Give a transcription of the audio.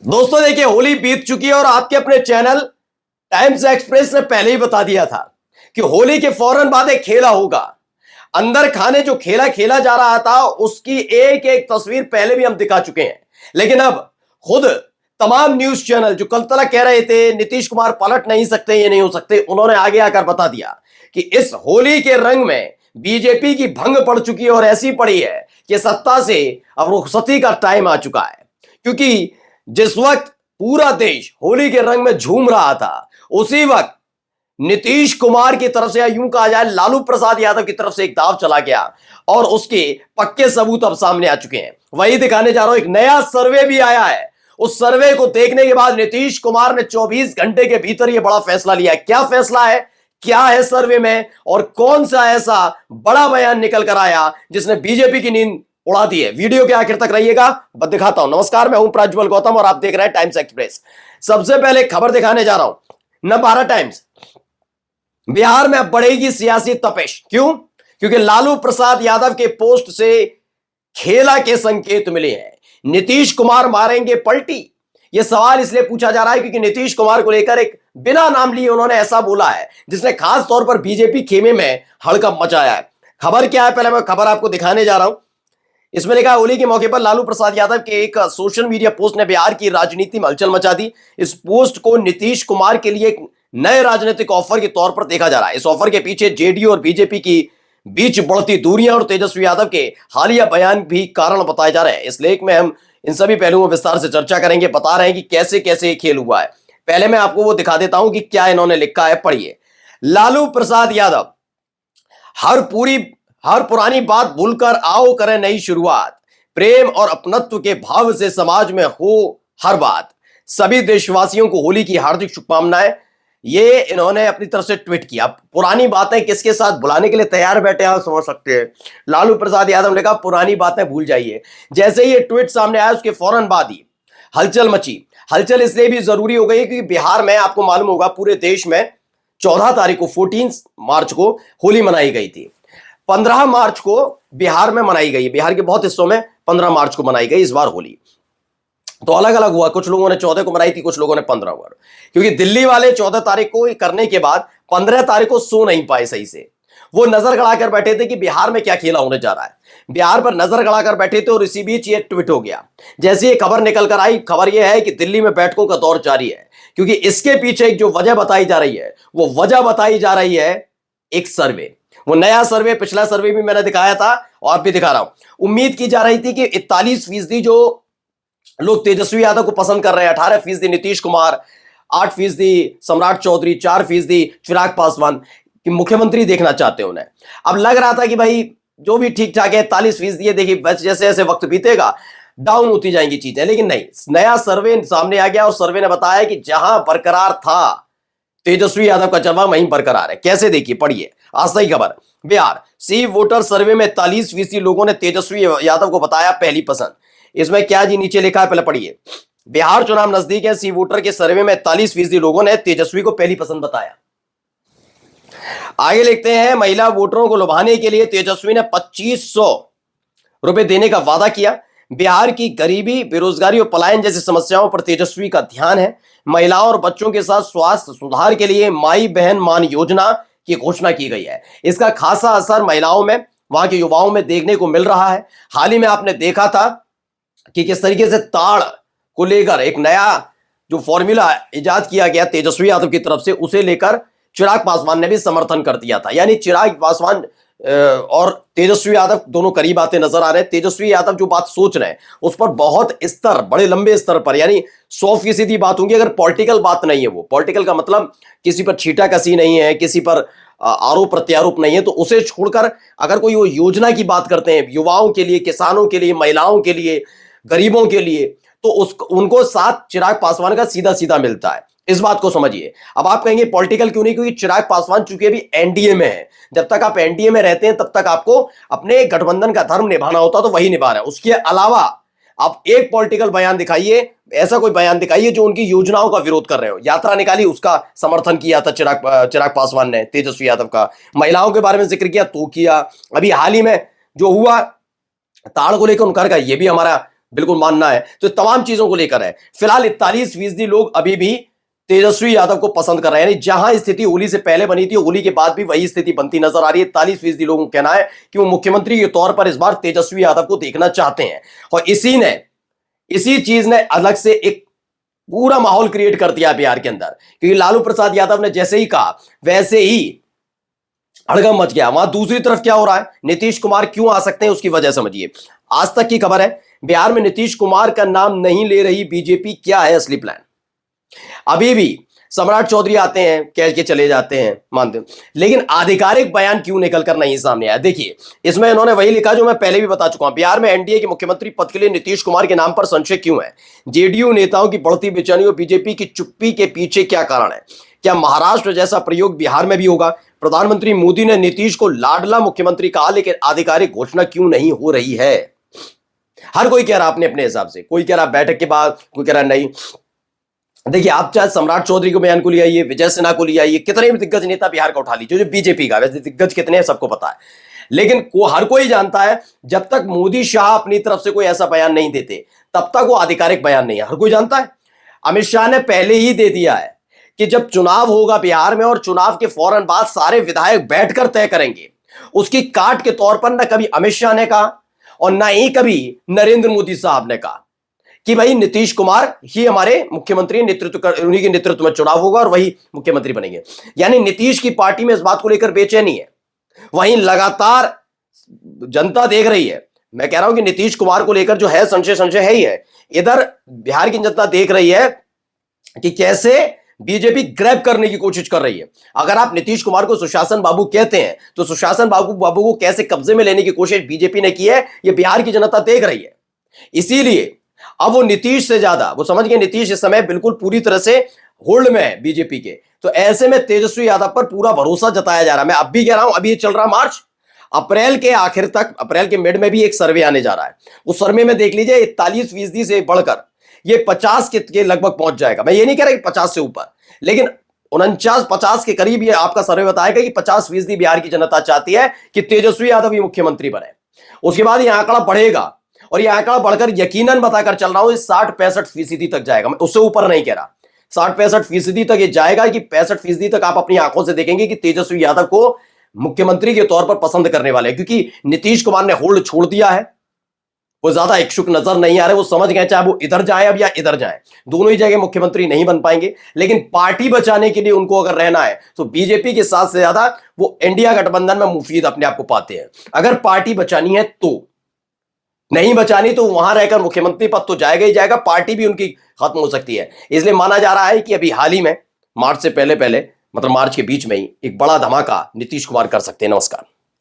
दोस्तों देखिए, होली बीत चुकी है और आपके अपने चैनल टाइम्स एक्सप्रेस ने पहले ही बता दिया था कि होली के फौरन बाद एक खेला होगा। अंदर खाने जो खेला खेला जा रहा था उसकी एक एक तस्वीर पहले भी हम दिखा चुके हैं, लेकिन अब खुद तमाम न्यूज चैनल जो कल तक कह रहे थे नीतीश कुमार पलट नहीं सकते, ये नहीं हो सकते, उन्होंने आगे आकर बता दिया कि इस होली के रंग में बीजेपी की भंग पड़ चुकी है और ऐसी पड़ी है कि सत्ता से अब रुखसती का टाइम आ चुका है। क्योंकि जिस वक्त पूरा देश होली के रंग में झूम रहा था, उसी वक्त नीतीश कुमार की तरफ से या यूं कहा जाए लालू प्रसाद यादव की तरफ से एक दाव चला गया और उसके पक्के सबूत अब सामने आ चुके हैं। वही दिखाने जा रहा हूं, एक नया सर्वे भी आया है। उस सर्वे को देखने के बाद नीतीश कुमार ने 24 घंटे के भीतर यह बड़ा फैसला लिया है। क्या फैसला है, क्या है सर्वे में और कौन सा ऐसा बड़ा बयान निकल कर आया जिसने बीजेपी की नींद उड़ा दी है। वीडियो के आखिर तक रहिएगा, बस दिखाता हूं। नमस्कार, मैं हूं प्रज्वल गौतम और आप देख रहे हैं टाइम्स एक्सप्रेस। सबसे पहले खबर दिखाने जा रहा हूं नवभारत टाइम्स। बिहार में अब बढ़ेगी सियासी तपिश। क्यों? क्योंकि लालू प्रसाद यादव के पोस्ट से खेला के संकेत मिले हैं। नीतीश कुमार मारेंगे पलटी, यह सवाल इसलिए पूछा जा रहा है क्योंकि नीतीश कुमार को लेकर एक बिना नाम लिए उन्होंने ऐसा बोला है जिसने खास तौर पर बीजेपी खेमे में हड़कंप मचाया है। खबर क्या है, पहले मैं खबर आपको दिखाने जा रहा हूं। इसमें लिखा है, होली के मौके पर लालू प्रसाद यादव के एक सोशल मीडिया पोस्ट ने बिहार की राजनीति में हलचल मचा दी। इस पोस्ट को नीतीश कुमार के लिए एक नए राजनीतिक ऑफर के तौर पर देखा जा रहा है। इस ऑफर के पीछे जेडीयू और बीजेपी की बीच बढ़ती दूरियां और तेजस्वी यादव के हालिया बयान भी कारण बताए जा रहे हैं। इस लेख में हम इन सभी पहलुओं में विस्तार से चर्चा करेंगे, बता रहे हैं कि कैसे कैसे ये खेल हुआ है। पहले मैं आपको वो दिखा देता हूं कि क्या इन्होंने लिखा है, पढ़िए। लालू प्रसाद यादव, हर पुरानी बात भूलकर आओ करें नई शुरुआत, प्रेम और अपनत्व के भाव से समाज में हो हर बात, सभी देशवासियों को होली की हार्दिक शुभकामनाएं। ये इन्होंने अपनी तरफ से ट्वीट किया। पुरानी बातें किसके साथ भुलाने के लिए तैयार बैठे हैं, आप समझ सकते हैं। लालू प्रसाद यादव ने कहा पुरानी बातें भूल जाइए। जैसे ही ये ट्वीट सामने आया उसके फौरन बाद ही हलचल मची। हलचल इसलिए भी जरूरी हो गई क्योंकि बिहार में आपको मालूम होगा पूरे देश में 14 तारीख को 14 मार्च को होली मनाई गई थी। 15 मार्च को बिहार में मनाई गई। बिहार के बहुत हिस्सों में 15 मार्च को मनाई गई इस बार होली। तो अलग अलग हुआ, कुछ लोगों ने 14 को मनाई थी, कुछ लोगों ने 15 को। क्योंकि दिल्ली वाले 14 तारीख को करने के बाद 15 तारीख को सो नहीं पाए सही से। वो नजर गड़ाकर बैठे थे कि बिहार में क्या खेला होने जा रहा है। बिहार पर नजर गड़ाकर बैठे थे और इसी बीच ये ट्वीट हो गया। जैसे ये खबर निकल कर आई, खबर यह है कि दिल्ली में बैठकों का दौर जारी है। क्योंकि इसके पीछे एक जो वजह बताई जा रही है, वो वजह बताई जा रही है एक सर्वे। वो नया सर्वे, पिछला सर्वे भी मैंने दिखाया था और अब भी दिखा रहा हूं। उम्मीद की जा रही थी कि 41% जो लोग तेजस्वी यादव को पसंद कर रहे हैं, 18% नीतीश कुमार, 8% सम्राट चौधरी, 4% चिराग पासवान कि मुख्यमंत्री देखना चाहते हैं उन्हें। अब लग रहा था कि भाई जो भी ठीक ठाक है, 41%। ये देखिए जैसे जैसे वक्त बीतेगा डाउन होती जाएंगी चीजें, लेकिन नहीं, नया सर्वे सामने आ गया और सर्वे ने बताया कि जहां बरकरार था तेजस्वी यादव का जवाब वहीं बरकरार है। कैसे, देखिए, पढ़िए आज सही खबर। बिहार सी वोटर सर्वे में 41% लोगों ने तेजस्वी यादव को बताया पहली पसंद। इसमें क्या जी नीचे लिखा है, पहले पढ़िए। बिहार चुनाव नजदीक है, सी वोटर के सर्वे में 41% लोगों ने तेजस्वी को पहली पसंद बताया। आगे लिखते हैं, महिला वोटरों को लुभाने के लिए तेजस्वी ने 2500 रुपए देने का वादा किया। बिहार की गरीबी, बेरोजगारी और पलायन जैसी समस्याओं पर तेजस्वी का ध्यान है। महिलाओं और बच्चों के साथ स्वास्थ्य सुधार के लिए माई बहन मान योजना की घोषणा की गई है। इसका खासा असर महिलाओं में, वहां के युवाओं में देखने को मिल रहा है। हाल ही में आपने देखा था कि किस तरीके से ताड़ को लेकर एक नया जो फॉर्मूला इजाद किया गया तेजस्वी यादव की तरफ से, उसे लेकर चिराग पासवान ने भी समर्थन कर दिया था। यानी चिराग पासवान और तेजस्वी यादव दोनों करीब आते नजर आ रहे हैं। तेजस्वी यादव जो बात सोच रहे हैं उस पर बहुत स्तर, बड़े लंबे स्तर पर, यानी 100% बात होंगी। अगर पॉलिटिकल बात नहीं है, वो पॉलिटिकल का मतलब किसी पर छीटा कसी नहीं है, किसी पर आरोप प्रत्यारोप नहीं है, तो उसे छोड़कर अगर कोई वो योजना की बात करते हैं युवाओं के लिए, किसानों के लिए, महिलाओं के लिए, गरीबों के लिए, तो उनको साथ चिराग पासवान का सीधा सीधा मिलता है। इस बात को समझिए। अब आप कहेंगे पॉलिटिकल क्यों नहीं, क्योंकि चिराग पासवान चूंकि अभी एनडीए में है। जब तक आप एनडीए में रहते हैं तब तक आपको अपने गठबंधन का धर्म निभाना होता, तो वही निभा रहे हैं। उसके अलावा आप एक पॉलिटिकल बयान दिखाइए, ऐसा कोई बयान दिखाइए जो उनकी योजनाओं का विरोध कर रहे हो। यात्रा निकाली, उसका समर्थन किया था चिराग पासवान ने, तेजस्वी यादव का। महिलाओं के बारे में जिक्र किया तो किया। अभी हाल ही में जो हुआ ताड़ को लेकर उनका, ये भी हमारा बिल्कुल मानना है तो तमाम चीजों को लेकर है। फिलहाल 41% लोग अभी भी तेजस्वी यादव को पसंद कर रहे हैं, यानी जहां स्थिति होली से पहले बनी थी होली के बाद भी वही स्थिति बनती नजर आ रही है। 41% लोगों का कहना है कि वो मुख्यमंत्री के तौर पर इस बार तेजस्वी यादव को देखना चाहते हैं, और इसी चीज ने अलग से एक पूरा माहौल क्रिएट कर दिया बिहार के अंदर, क्योंकि लालू प्रसाद यादव ने जैसे ही कहा वैसे ही हड़कंप मच गया। वहां दूसरी तरफ क्या हो रहा है, नीतीश कुमार क्यों आ सकते हैं उसकी वजह समझिए। आज तक की खबर है, बिहार में नीतीश कुमार का नाम नहीं ले रही बीजेपी, क्या है असली प्लान। अभी भी सम्राट चौधरी आते हैं, कह के चले जाते हैं, मानते हैं, लेकिन आधिकारिक बयान क्यों निकल कर नहीं सामने आया। देखिए इसमें इन्होंने वही लिखा जो मैं पहले भी बता चुका हूं, बिहार में एनडीए के मुख्यमंत्री पद के लिए नीतीश कुमार के नाम पर संशय क्यों है, जेडीयू नेताओं की बढ़ती बेचैनी और बीजेपी की चुप्पी के पीछे क्या कारण है, क्या महाराष्ट्र जैसा प्रयोग बिहार में भी होगा। प्रधानमंत्री मोदी ने नीतीश को लाडला मुख्यमंत्री कहा, लेकिन आधिकारिक घोषणा क्यों नहीं हो रही है। हर कोई कह रहा अपने अपने हिसाब से, कोई कह रहा बैठक के बाद, कोई कह रहा नहीं। देखिए आप चाहे सम्राट चौधरी को बयान को ले आइए, विजय सिन्हा को ले आइए, कितने भी दिग्गज नेता बिहार का उठा लीजिए जो बीजेपी का, वैसे दिग्गज कितने हैं सबको पता है, लेकिन हर कोई जानता है जब तक मोदी शाह अपनी तरफ से कोई ऐसा बयान नहीं देते तब तक वो आधिकारिक बयान नहीं है, हर कोई जानता है। अमित शाह ने पहले ही दे दिया है कि जब चुनाव होगा बिहार में और चुनाव के फौरन बाद सारे विधायक बैठकर तय करेंगे, उसकी काट के तौर पर न कभी अमित शाह ने कहा और ना ही कभी नरेंद्र मोदी साहब ने कहा कि भाई नीतीश कुमार ही हमारे मुख्यमंत्री, उन्हीं के नेतृत्व में चुनाव होगा और वही मुख्यमंत्री बनेंगे। यानी नीतीश की पार्टी में इस बात को लेकर बेचैनी है, वहीं लगातार जनता देख रही है। मैं कह रहा हूं कि नीतीश कुमार को लेकर जो है संशय है ही है। इधर बिहार की जनता देख रही है कि कैसे बीजेपी ग्रैब करने की कोशिश कर रही है। अगर आप नीतीश कुमार को सुशासन बाबू कहते हैं तो सुशासन बाबू को कैसे कब्जे में लेने की कोशिश बीजेपी ने की है, यह बिहार की जनता देख रही है। इसीलिए अब वो नीतीश से ज्यादा, वो समझ गए नीतीश इस समय बिल्कुल पूरी तरह से होल्ड में है बीजेपी के, तो ऐसे में तेजस्वी यादव पर पूरा भरोसा जताया जा रहा है। मैं अब भी कह रहा हूं, अभी ये चल रहा मार्च, अप्रैल के आखिर तक, अप्रैल के मिड में भी एक सर्वे आने जा रहा है। उस सर्वे में देख लीजिए 41% से बढ़कर ये 50 के लगभग पहुंच जाएगा। मैं ये नहीं कह रहा कि 50 से ऊपर, लेकिन 49-50 के करीब ये आपका सर्वे बताएगा कि 50% बिहार की जनता चाहती है कि तेजस्वी यादव ही मुख्यमंत्री बने। उसके बाद यह आंकड़ा बढ़ेगा और यह आंकड़ा बढ़कर यकीनन बताकर चल रहा हूं 60-65% तक जाएगा। मैं उससे ऊपर नहीं कह रहा, 60-65% तक ये जाएगा कि 65% तक आप अपनी आंखों से देखेंगे कि तेजस्वी यादव को मुख्यमंत्री के तौर पर पसंद करने वाले, क्योंकि नीतीश कुमार ने होल्ड छोड़ दिया है, वो ज्यादा इच्छुक नजर नहीं आ रहे। वो समझ गए चाहे वो इधर जाए अब या इधर जाए, दोनों ही जगह मुख्यमंत्री नहीं बन पाएंगे। लेकिन पार्टी बचाने के लिए उनको अगर रहना है तो बीजेपी के साथ से ज्यादा वो इंडिया गठबंधन में मुफीद अपने आप को पाते हैं। अगर पार्टी बचानी है तो, नहीं बचानी तो वहां रहकर मुख्यमंत्री पद तो जाएगा ही जाएगा, पार्टी भी उनकी खत्म हो सकती है। इसलिए माना जा रहा है कि अभी हाल ही में मार्च से पहले मतलब मार्च के बीच में ही एक बड़ा धमाका नीतीश कुमार कर सकते हैं। नमस्कार।